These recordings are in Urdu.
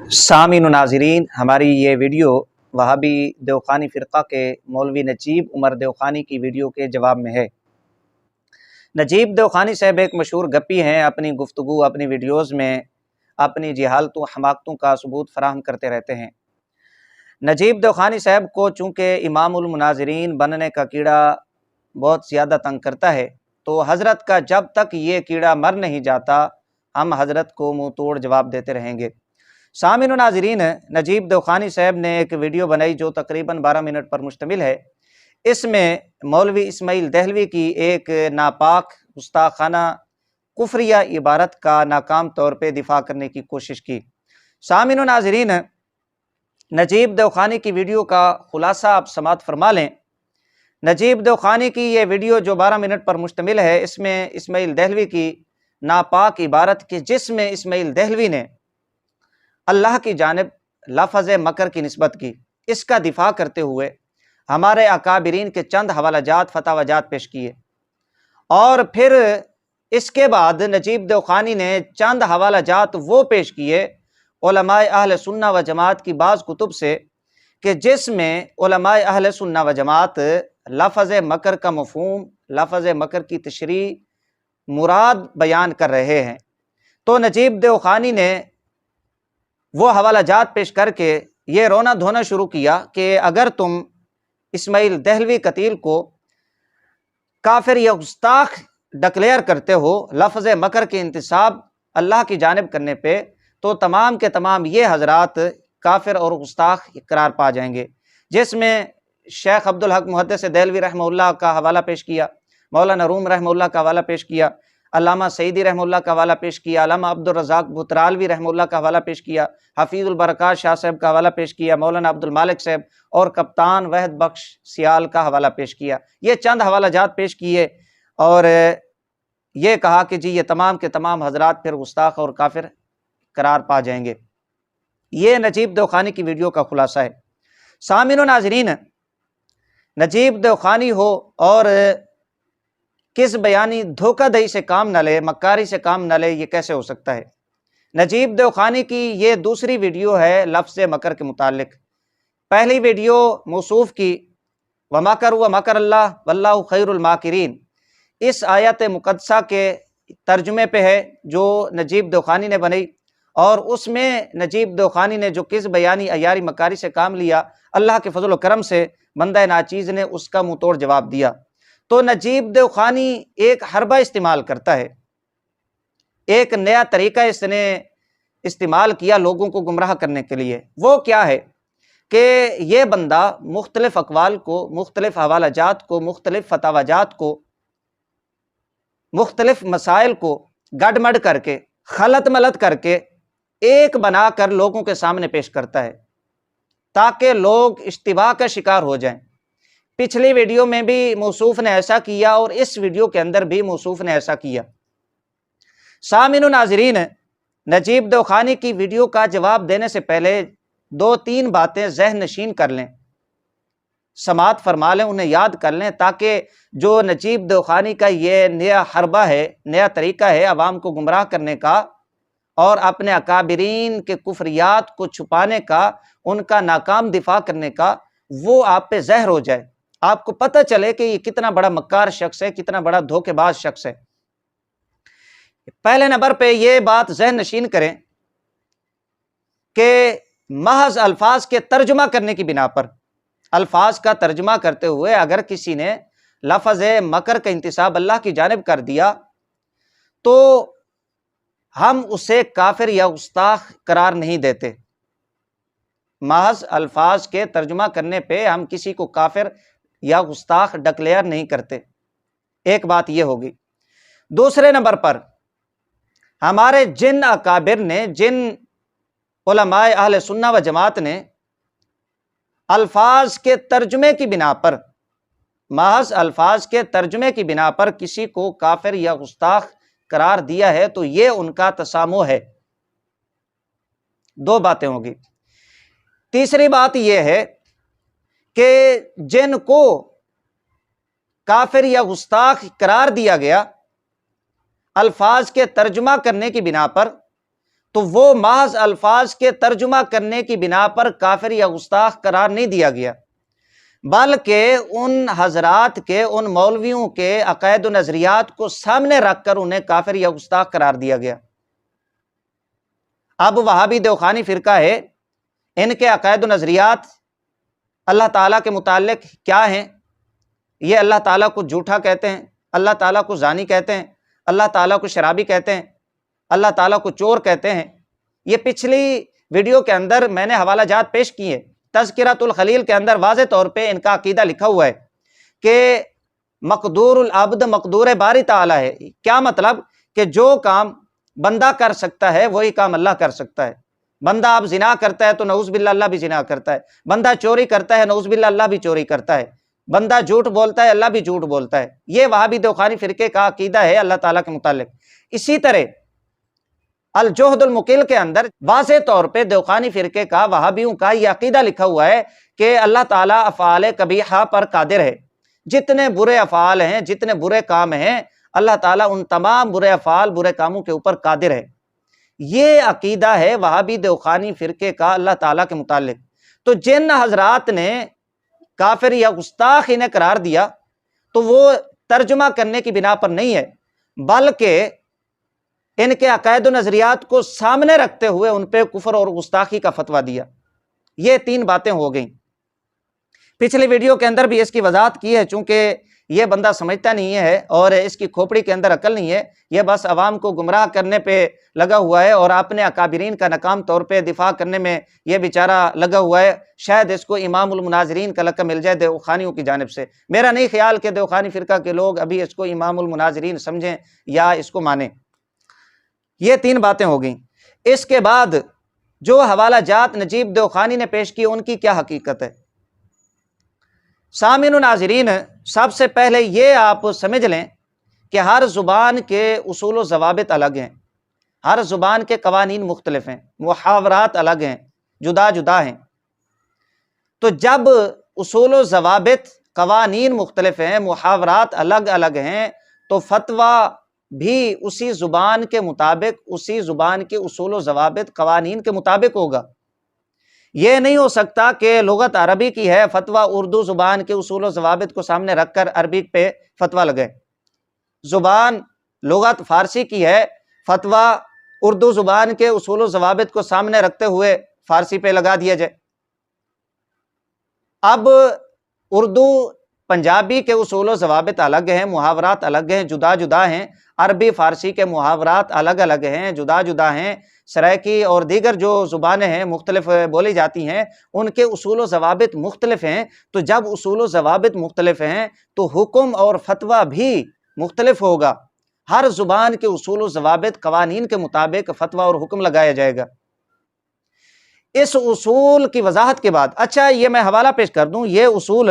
سامعین و ناظرین، ہماری یہ ویڈیو وہابی دیوخانی فرقہ کے مولوی نجیب عمر دیوخانی کی ویڈیو کے جواب میں ہے۔ نجیب دیوخانی صاحب ایک مشہور گپی ہیں، اپنی گفتگو اپنی ویڈیوز میں اپنی جہالتوں حماقتوں کا ثبوت فراہم کرتے رہتے ہیں۔ نجیب دیوخانی صاحب کو چونکہ امام المناظرین بننے کا کیڑا بہت زیادہ تنگ کرتا ہے، تو حضرت کا جب تک یہ کیڑا مر نہیں جاتا ہم حضرت کو منہ توڑ جواب دیتے رہیں گے۔ سامعین و ناظرین، نجیب دیوخانی صاحب نے ایک ویڈیو بنائی جو تقریباً 12 منٹ پر مشتمل ہے۔ اس میں مولوی اسماعیل دہلوی کی ایک ناپاک گستاخانہ کفریہ عبارت کا ناکام طور پہ دفاع کرنے کی کوشش کی۔ سامعین و ناظرین، نجیب دیوخانی کی ویڈیو کا خلاصہ آپ سماعت فرما لیں۔ نجیب دیوخانی کی یہ ویڈیو جو 12 منٹ پر مشتمل ہے، اس میں اسماعیل دہلوی کی ناپاک عبارت کی، جس میں اسماعیل دہلوی نے اللہ کی جانب لفظ مکر کی نسبت کی، اس کا دفاع کرتے ہوئے ہمارے اکابرین کے چند حوالہ جات فتاوی جات پیش کیے، اور پھر اس کے بعد نجیب دیوخانی نے چند حوالہ جات وہ پیش کیے علماء اہل سنہ و جماعت کی بعض کتب سے، کہ جس میں علماء اہل سنہ و جماعت لفظ مکر کا مفہوم، لفظ مکر کی تشریح مراد بیان کر رہے ہیں۔ تو نجیب دیوخانی نے وہ حوالہ جات پیش کر کے یہ رونا دھونا شروع کیا کہ اگر تم اسماعیل دہلوی قتیل کو کافر یا گستاخ ڈکلیئر کرتے ہو لفظ مکر کے انتساب اللہ کی جانب کرنے پہ، تو تمام کے تمام یہ حضرات کافر اور گستاخ قرار پا جائیں گے، جس میں شیخ عبدالحق محدث دہلوی رحمہ اللہ کا حوالہ پیش کیا، مولانا روم رحمہ اللہ کا حوالہ پیش کیا، علامہ سعیدی رحمہ اللہ کا حوالہ پیش کیا، علامہ عبدالرزاق بھترالوی رحمہ اللہ کا حوالہ پیش کیا، حفیظ البرکات شاہ صاحب کا حوالہ پیش کیا، مولانا عبدالمالک صاحب اور کپتان وحد بخش سیال کا حوالہ پیش کیا۔ یہ چند حوالہ جات پیش کیے اور یہ کہا کہ جی یہ تمام کے تمام حضرات پھر گستاخ اور کافر قرار پا جائیں گے۔ یہ نجیب دیوخانی کی ویڈیو کا خلاصہ ہے۔ سامعین و ناظرین، نجیب دیوخانی ہو اور کس بیانی دھوکہ دہی سے کام نہ لے، مکاری سے کام نہ لے، یہ کیسے ہو سکتا ہے؟ نجیب دیوخانی کی یہ دوسری ویڈیو ہے لفظ مکر کے متعلق۔ پہلی ویڈیو موصوف کی وَمَكَرُوا وَمَكَرَ اللَّهُ وَاللَّهُ خَيْرُ الْمَاكِرِينَ، اس آیت مقدسہ کے ترجمے پہ ہے جو نجیب دیوخانی نے بنائی، اور اس میں نجیب دیوخانی نے جو کس بیانی عیاری مکاری سے کام لیا، اللہ کے فضل و کرم سے بندہ ناچیز نے اس کا منہ توڑ جواب دیا۔ تو نجیب دیوخانی ایک حربہ استعمال کرتا ہے، ایک نیا طریقہ اس نے استعمال کیا لوگوں کو گمراہ کرنے کے لیے۔ وہ کیا ہے کہ یہ بندہ مختلف اقوال کو، مختلف حوالہ جات کو، مختلف فتاوی جات کو، مختلف مسائل کو گڈ مڈ کر کے، خلط ملط کر کے ایک بنا کر لوگوں کے سامنے پیش کرتا ہے تاکہ لوگ اشتباہ کا شکار ہو جائیں۔ پچھلی ویڈیو میں بھی موصوف نے ایسا کیا اور اس ویڈیو کے اندر بھی موصوف نے ایسا کیا۔ سامعین و ناظرین، نجیب دیوخانی کی ویڈیو کا جواب دینے سے پہلے 2-3 باتیں ذہن نشین کر لیں، سماعت فرما لیں، انہیں یاد کر لیں، تاکہ جو نجیب دیوخانی کا یہ نیا حربہ ہے، نیا طریقہ ہے عوام کو گمراہ کرنے کا اور اپنے اکابرین کے کفریات کو چھپانے کا، ان کا ناکام دفاع کرنے کا، وہ آپ پہ زہر ہو جائے، آپ کو پتہ چلے کہ یہ کتنا بڑا مکار شخص ہے، کتنا بڑا دھوکے باز شخص ہے۔ پہلے نمبر پہ یہ بات ذہن نشین کریں کہ محض الفاظ کے ترجمہ کرنے کی بنا پر، الفاظ کا ترجمہ کرتے ہوئے اگر کسی نے لفظ مکر کا انتساب اللہ کی جانب کر دیا تو ہم اسے کافر یا گستاخ قرار نہیں دیتے۔ محض الفاظ کے ترجمہ کرنے پہ ہم کسی کو کافر یا گستاخ ڈکلیئر نہیں کرتے۔ ایک بات یہ ہوگی۔ دوسرے نمبر پر، ہمارے جن اکابر نے، جن علماء اہل سنہ و جماعت نے الفاظ کے ترجمے کی بنا پر، محض الفاظ کے ترجمے کی بنا پر کسی کو کافر یا گستاخ قرار دیا ہے، تو یہ ان کا تسامح ہے۔ 2 باتیں ہوگی۔ تیسری بات یہ ہے کہ جن کو کافر یا گستاخ قرار دیا گیا الفاظ کے ترجمہ کرنے کی بنا پر، تو وہ محض الفاظ کے ترجمہ کرنے کی بنا پر کافر یا گستاخ قرار نہیں دیا گیا، بلکہ ان حضرات کے، ان مولویوں کے عقائد و نظریات کو سامنے رکھ کر انہیں کافر یا گستاخ قرار دیا گیا۔ اب وہابی دیوخانی فرقہ ہے، ان کے عقائد و نظریات اللہ تعالیٰ کے متعلق کیا ہیں؟ یہ اللہ تعالیٰ کو جھوٹا کہتے ہیں، اللہ تعالیٰ کو زانی کہتے ہیں، اللہ تعالیٰ کو شرابی کہتے ہیں، اللہ تعالیٰ کو چور کہتے ہیں۔ یہ پچھلی ویڈیو کے اندر میں نے حوالہ جات پیش کیے، تذکرۃ الخلیل کے اندر واضح طور پہ ان کا عقیدہ لکھا ہوا ہے کہ مقدور العبد مقدور باری تعالیٰ ہے۔ کیا مطلب؟ کہ جو کام بندہ کر سکتا ہے وہی کام اللہ کر سکتا ہے۔ بندہ اب زنا کرتا ہے تو نعوذ باللہ اللہ بھی زنا کرتا ہے، بندہ چوری کرتا ہے نعوذ باللہ اللہ بھی چوری کرتا ہے، بندہ جھوٹ بولتا ہے اللہ بھی جھوٹ بولتا ہے۔ یہ وہابی دیوخانی فرقے کا عقیدہ ہے اللہ تعالیٰ کے متعلق۔ اسی طرح الجہد المقل کے اندر واضح طور پہ دیوخانی فرقے کا، وہابیوں کا یہ عقیدہ لکھا ہوا ہے کہ اللہ تعالیٰ افعال قبیحہ پر قادر ہے۔ جتنے برے افعال ہیں، جتنے برے کام ہیں، اللہ تعالیٰ ان تمام برے افعال، برے کاموں کے اوپر قادر ہے۔ یہ عقیدہ ہے وہابی دیوخانی فرقے کا اللہ تعالیٰ کے متعلق۔ تو جن حضرات نے کافر یا گستاخ انہیں قرار دیا تو وہ ترجمہ کرنے کی بنا پر نہیں ہے، بلکہ ان کے عقائد و نظریات کو سامنے رکھتے ہوئے ان پہ کفر اور گستاخی کا فتویٰ دیا۔ یہ تین باتیں ہو گئیں۔ پچھلی ویڈیو کے اندر بھی اس کی وضاحت کی ہے، چونکہ یہ بندہ سمجھتا نہیں ہے اور اس کی کھوپڑی کے اندر عقل نہیں ہے، یہ بس عوام کو گمراہ کرنے پہ لگا ہوا ہے اور اپنے اکابرین کا ناکام طور پہ دفاع کرنے میں یہ بیچارہ لگا ہوا ہے۔ شاید اس کو امام المناظرین کا لقب مل جائے دیوخانیوں کی جانب سے۔ میرا نہیں خیال کہ دیوخانی فرقہ کے لوگ ابھی اس کو امام المناظرین سمجھیں یا اس کو مانیں۔ یہ تین باتیں ہو گئیں۔ اس کے بعد جو حوالہ جات نجیب دیوخانی نے پیش کی ان کی کیا حقیقت ہے؟ سامعین و ناظرین، سب سے پہلے یہ آپ سمجھ لیں کہ ہر زبان کے اصول و ضوابط الگ ہیں، ہر زبان کے قوانین مختلف ہیں، محاورات الگ ہیں، جدا جدا ہیں۔ تو جب اصول و ضوابط، قوانین مختلف ہیں، محاورات الگ الگ ہیں، تو فتویٰ بھی اسی زبان کے مطابق، اسی زبان کے اصول و ضوابط، قوانین کے مطابق ہوگا۔ یہ نہیں ہو سکتا کہ لغت عربی کی ہے، فتویٰ اردو زبان کے اصول و ضوابط کو سامنے رکھ کر عربی پہ فتویٰ لگے۔ زبان لغت فارسی کی ہے، فتویٰ اردو زبان کے اصول و ضوابط کو سامنے رکھتے ہوئے فارسی پہ لگا دیا جائے۔ اب اردو پنجابی کے اصول و ضوابط الگ ہیں، محاورات الگ ہیں، جدا جدا ہیں۔ عربی فارسی کے محاورات الگ الگ ہیں، جدا جدا ہیں۔ سرائکی اور دیگر جو زبانیں ہیں مختلف بولی جاتی ہیں، ان کے اصول و ضوابط مختلف ہیں۔ تو جب اصول و ضوابط مختلف ہیں تو حکم اور فتویٰ بھی مختلف ہوگا۔ ہر زبان کے اصول و ضوابط، قوانین کے مطابق فتویٰ اور حکم لگایا جائے گا۔ اس اصول کی وضاحت کے بعد، اچھا یہ میں حوالہ پیش کر دوں، یہ اصول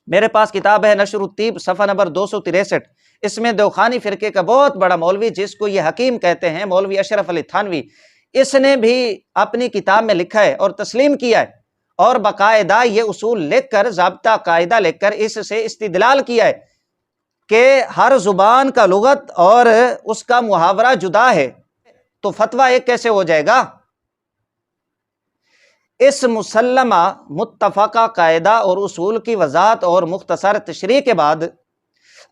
میرے پاس کتاب ہے نشر الطیب، صفحہ نمبر 263۔ اس میں دیوخانی فرقے کا بہت بڑا مولوی، جس کو یہ حکیم کہتے ہیں، مولوی اشرف علی تھانوی، اس نے بھی اپنی کتاب میں لکھا ہے اور تسلیم کیا ہے، اور باقاعدہ یہ اصول لکھ کر، ضابطہ قاعدہ لکھ کر اس سے استدلال کیا ہے کہ ہر زبان کا لغت اور اس کا محاورہ جدا ہے، تو فتویٰ ایک کیسے ہو جائے گا؟ اس مسلمہ متفقہ قاعدہ اور اصول کی وضاحت اور مختصر تشریح کے بعد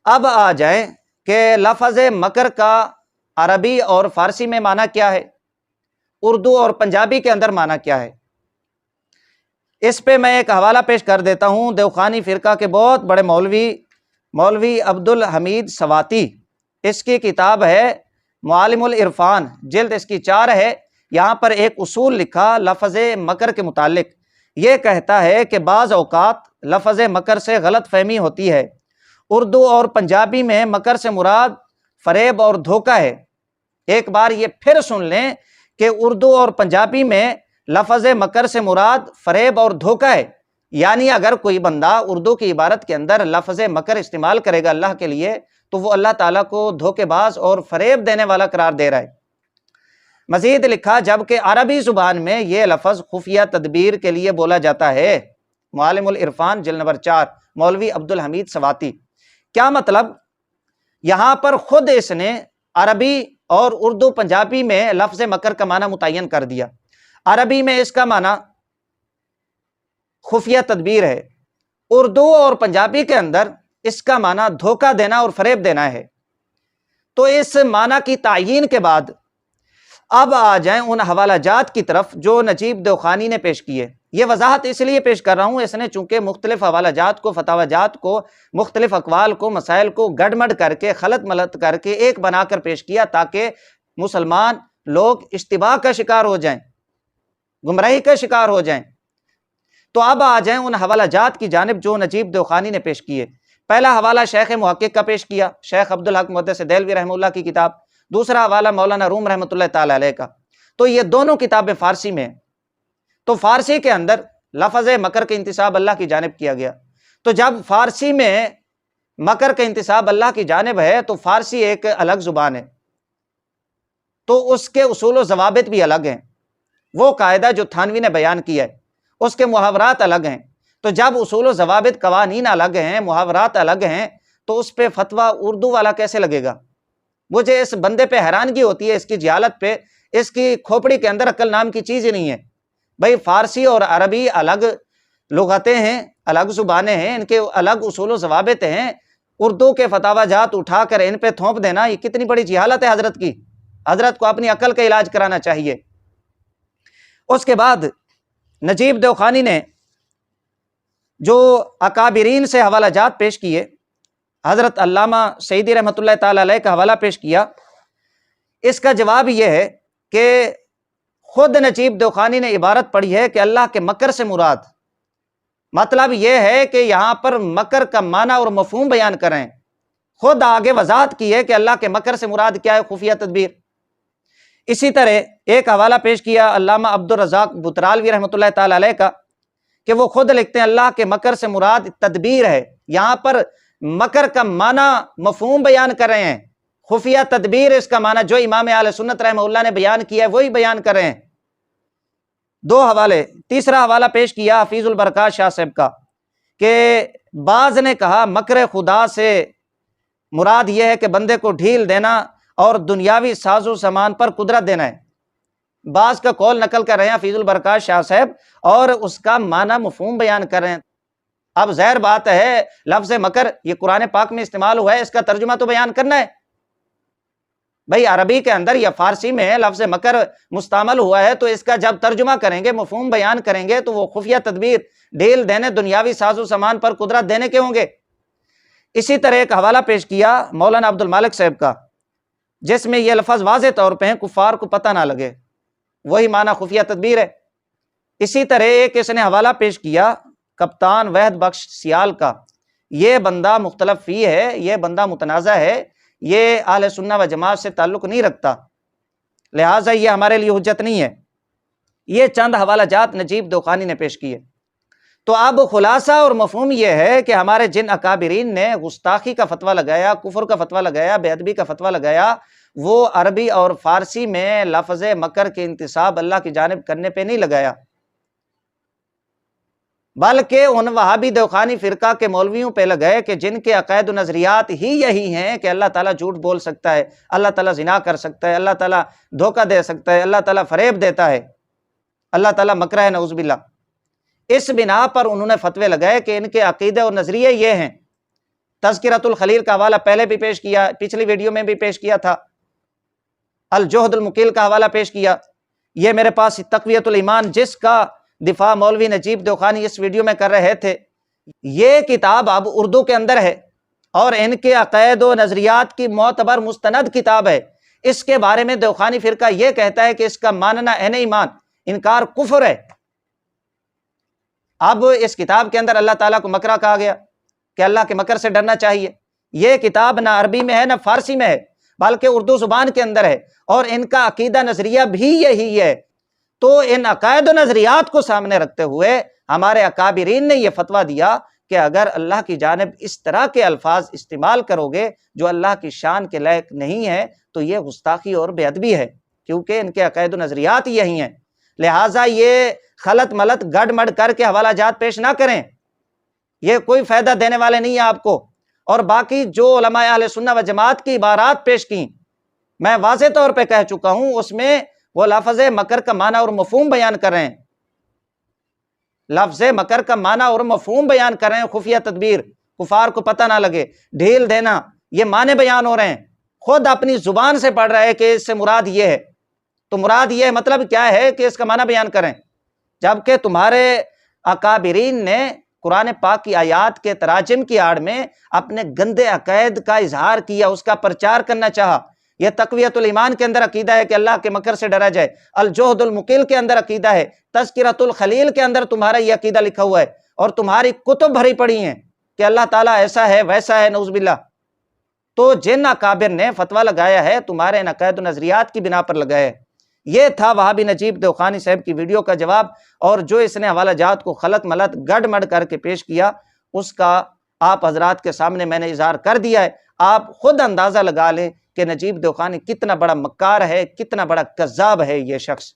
اب آ جائیں کہ لفظ مکر کا عربی اور فارسی میں معنی کیا ہے، اردو اور پنجابی کے اندر معنی کیا ہے۔ اس پہ میں ایک حوالہ پیش کر دیتا ہوں، دیوخانی فرقہ کے بہت بڑے مولوی عبدالحمید سواتی، اس کی کتاب ہے معالم العرفان، جلد اس کی 4 ہے۔ یہاں پر ایک اصول لکھا لفظ مکر کے متعلق، یہ کہتا ہے کہ بعض اوقات لفظ مکر سے غلط فہمی ہوتی ہے۔ اردو اور پنجابی میں مکر سے مراد فریب اور دھوکہ ہے۔ ایک بار یہ پھر سن لیں کہ اردو اور پنجابی میں لفظ مکر سے مراد فریب اور دھوکہ ہے، یعنی اگر کوئی بندہ اردو کی عبارت کے اندر لفظ مکر استعمال کرے گا اللہ کے لیے، تو وہ اللہ تعالیٰ کو دھوکے باز اور فریب دینے والا قرار دے رہا ہے۔ مزید لکھا، جبکہ عربی زبان میں یہ لفظ خفیہ تدبیر کے لیے بولا جاتا ہے۔ معالم العرفان جلد نمبر 4، مولوی عبدالحمید سواتی۔ کیا مطلب؟ یہاں پر خود اس نے عربی اور اردو پنجابی میں لفظ مکر کا معنی متعین کر دیا۔ عربی میں اس کا معنی خفیہ تدبیر ہے، اردو اور پنجابی کے اندر اس کا معنی دھوکہ دینا اور فریب دینا ہے۔ تو اس معنی کی تعیین کے بعد اب آ جائیں ان حوالہ جات کی طرف جو نجیب دیوخانی نے پیش کیے۔ یہ وضاحت اس لیے پیش کر رہا ہوں، اس نے چونکہ مختلف حوالہ جات کو، فتاوی جات کو، مختلف اقوال کو، مسائل کو گڑمڑ کر کے، خلط ملط کر کے ایک بنا کر پیش کیا تاکہ مسلمان لوگ اشتباہ کا شکار ہو جائیں، گمراہی کا شکار ہو جائیں۔ تو اب آ جائیں ان حوالہ جات کی جانب جو نجیب دیوخانی نے پیش کیے۔ پہلا حوالہ شیخ محقق کا پیش کیا، شیخ عبدالحق محدث دہلوی رحمہ اللہ کی کتاب، دوسرا حوالہ مولانا روم رحمۃ اللہ تعالی علیہ کا۔ تو یہ دونوں کتابیں فارسی میں ہیں۔ تو فارسی کے اندر لفظ مکر کا انتساب اللہ کی جانب کیا گیا۔ تو جب فارسی میں مکر کا انتساب اللہ کی جانب ہے تو فارسی ایک الگ زبان ہے، تو اس کے اصول و ضوابط بھی الگ ہیں۔ وہ قاعدہ جو تھانوی نے بیان کیا ہے اس کے محاورات الگ ہیں۔ تو جب اصول و ضوابط قوانین الگ ہیں، محاورات الگ ہیں، تو اس پہ فتویٰ اردو والا کیسے لگے گا؟ مجھے اس بندے پہ حیرانگی ہوتی ہے، اس کی جہالت پہ، اس کی کھوپڑی کے اندر عقل نام کی چیز ہی نہیں ہے۔ بھائی فارسی اور عربی الگ لغتیں ہیں، الگ زبانیں ہیں، ان کے الگ اصول و ضوابط ہیں۔ اردو کے فتاوی جات اٹھا کر ان پہ تھوپ دینا یہ کتنی بڑی جہالت ہے حضرت کی۔ حضرت کو اپنی عقل کا علاج کرانا چاہیے۔ اس کے بعد نجیب دیوخانی نے جو اکابرین سے حوالہ جات پیش کیے، حضرت علامہ سعیدی رحمۃ اللہ تعالی علیہ کا حوالہ پیش کیا، اس کا جواب یہ ہے کہ خود نجیب دیوخانی نے عبارت پڑھی ہے کہ اللہ کے مکر سے مراد، مطلب یہ ہے کہ یہاں پر مکر کا معنی اور مفہوم بیان کریں، خود آگے وضاحت کی ہے کہ اللہ کے مکر سے مراد کیا ہے، خفیہ تدبیر۔ اسی طرح ایک حوالہ پیش کیا علامہ عبدالرزاق بطرالوی رحمۃ اللہ تعالی علیہ کا کہ وہ خود لکھتے ہیں اللہ کے مکر سے مراد تدبیر ہے، یہاں پر مکر کا معنی مفہوم بیان کر رہے ہیں، خفیہ تدبیر اس کا معنی جو امام اہل سنت رحمہ اللہ نے بیان کیا ہے وہی بیان کر رہے ہیں۔ دو حوالے۔ تیسرا حوالہ پیش کیا حفیظ البرکات شاہ صاحب کا کہ بعض نے کہا مکر خدا سے مراد یہ ہے کہ بندے کو ڈھیل دینا اور دنیاوی ساز و سامان پر قدرت دینا ہے۔ بعض کا قول نقل کر رہے ہیں حفیظ البرکات شاہ صاحب اور اس کا معنی مفہوم بیان کر رہے ہیں۔ اب ظاہر بات ہے لفظ مکر یہ قرآن پاک میں استعمال ہوا ہے، اس کا ترجمہ تو بیان کرنا ہے۔ بھئی عربی کے اندر یا فارسی میں لفظ مکر مستعمل ہوا ہے تو اس کا جب ترجمہ کریں گے، مفہوم بیان کریں گے تو وہ خفیہ تدبیر، ڈھیل دینے، دنیاوی ساز و سامان پر قدرت دینے کے ہوں گے۔ اسی طرح ایک حوالہ پیش کیا مولانا عبد المالک صاحب کا جس میں یہ لفظ واضح طور پہ ہیں کفار کو پتہ نہ لگے، وہی معنی خفیہ تدبیر ہے۔ اسی طرح ایک اس نے حوالہ پیش کیا کپتان وحد بخش سیال کا، یہ بندہ مختلف فی ہے، یہ بندہ متنازع ہے، یہ اہل سنہ و جماعت سے تعلق نہیں رکھتا، لہٰذا یہ ہمارے لیے حجت نہیں ہے۔ یہ چند حوالہ جات نجیب دیوخانی نے پیش کیے۔ تو اب خلاصہ اور مفہوم یہ ہے کہ ہمارے جن اکابرین نے گستاخی کا فتویٰ لگایا، کفر کا فتویٰ لگایا، بے ادبی کا فتویٰ لگایا، وہ عربی اور فارسی میں لفظ مکر کے انتساب اللہ کی جانب کرنے پہ نہیں لگایا، بلکہ ان وہابی دیوخانی فرقہ کے مولویوں پہ لگائے کہ جن کے عقائد و نظریات ہی یہی ہیں کہ اللہ تعالیٰ جھوٹ بول سکتا ہے، اللہ تعالیٰ زنا کر سکتا ہے، اللہ تعالیٰ دھوکہ دے سکتا ہے، اللہ تعالیٰ فریب دیتا ہے، اللہ تعالیٰ مکرہ ہے نعوذ باللہ۔ اس بنا پر انہوں نے فتوے لگائے کہ ان کے عقیدے اور نظریے یہ ہیں۔ تذکرۃ الخلیل کا حوالہ پہلے بھی پیش کیا، پچھلی ویڈیو میں بھی پیش کیا تھا، الجہد المقیل کا حوالہ پیش کیا، یہ میرے پاس تقویۃ الایمان جس کا دفاع مولوی نجیب دیوخانی اس ویڈیو میں کر رہے تھے، یہ کتاب اب اردو کے اندر ہے اور ان کے عقائد و نظریات کی معتبر مستند کتاب ہے۔ اس کے بارے میں دیوخانی فرقہ یہ کہتا ہے کہ اس کا ماننا عین ایمان، انکار کفر ہے۔ اب اس کتاب کے اندر اللہ تعالیٰ کو مکرہ کہا گیا کہ اللہ کے مکر سے ڈرنا چاہیے۔ یہ کتاب نہ عربی میں ہے نہ فارسی میں ہے بلکہ اردو زبان کے اندر ہے، اور ان کا عقیدہ نظریہ بھی یہی ہے۔ تو ان عقائد و نظریات کو سامنے رکھتے ہوئے ہمارے اکابرین نے یہ فتویٰ دیا کہ اگر اللہ کی جانب اس طرح کے الفاظ استعمال کرو گے جو اللہ کی شان کے لائق نہیں ہے تو یہ گستاخی اور بے ادبی ہے، کیونکہ ان کے عقائد و نظریات یہی ہیں۔ لہٰذا یہ خلط ملط گڑ مڑ کر کے حوالہ جات پیش نہ کریں، یہ کوئی فائدہ دینے والے نہیں ہیں آپ کو۔ اور باقی جو علماء اہل سنہ و جماعت کی عبارات پیش کی میں واضح طور پہ کہہ چکا ہوں، اس میں وہ لفظ مکر کا معنی اور مفہوم بیان کر رہے ہیں، لفظ مکر کا معنی اور مفہوم بیان کر رہے ہیں، خفیہ تدبیر، کفار کو پتہ نہ لگے، ڈھیل دینا، یہ معنی بیان ہو رہے ہیں، خود اپنی زبان سے پڑھ رہا ہے کہ اس سے مراد یہ ہے، تو مراد یہ مطلب کیا ہے کہ اس کا معنی بیان کریں، جبکہ تمہارے اکابرین نے قرآن پاک کی آیات کے تراجم کی آڑ میں اپنے گندے عقائد کا اظہار کیا، اس کا پرچار کرنا چاہا۔ یہ تقویت الایمان کے اندر عقیدہ ہے کہ اللہ کے مکر سے ڈرا جائے، الجہد المقل کے اندر عقیدہ ہے، تذکرۃ الخلیل کے اندر تمہارا یہ عقیدہ لکھا ہوا ہے، اور تمہاری کتب بھری پڑی ہیں کہ اللہ تعالیٰ ایسا ہے ویسا ہے، نعوذ باللہ۔ تو جن اکابر نے فتویٰ لگایا ہے تمہارے ان عقائد و نظریات کی بنا پر لگایا ہے۔ یہ تھا وہابی نجیب دیوخانی صاحب کی ویڈیو کا جواب، اور جو اس نے حوالہ جات کو خلط ملط گڑ مڑ کر کے پیش کیا اس کا آپ حضرات کے سامنے میں نے اظہار کر دیا ہے۔ آپ خود اندازہ لگا لیں کہ نجیب دیوخانی کتنا بڑا مکار ہے، کتنا بڑا کذاب ہے یہ شخص۔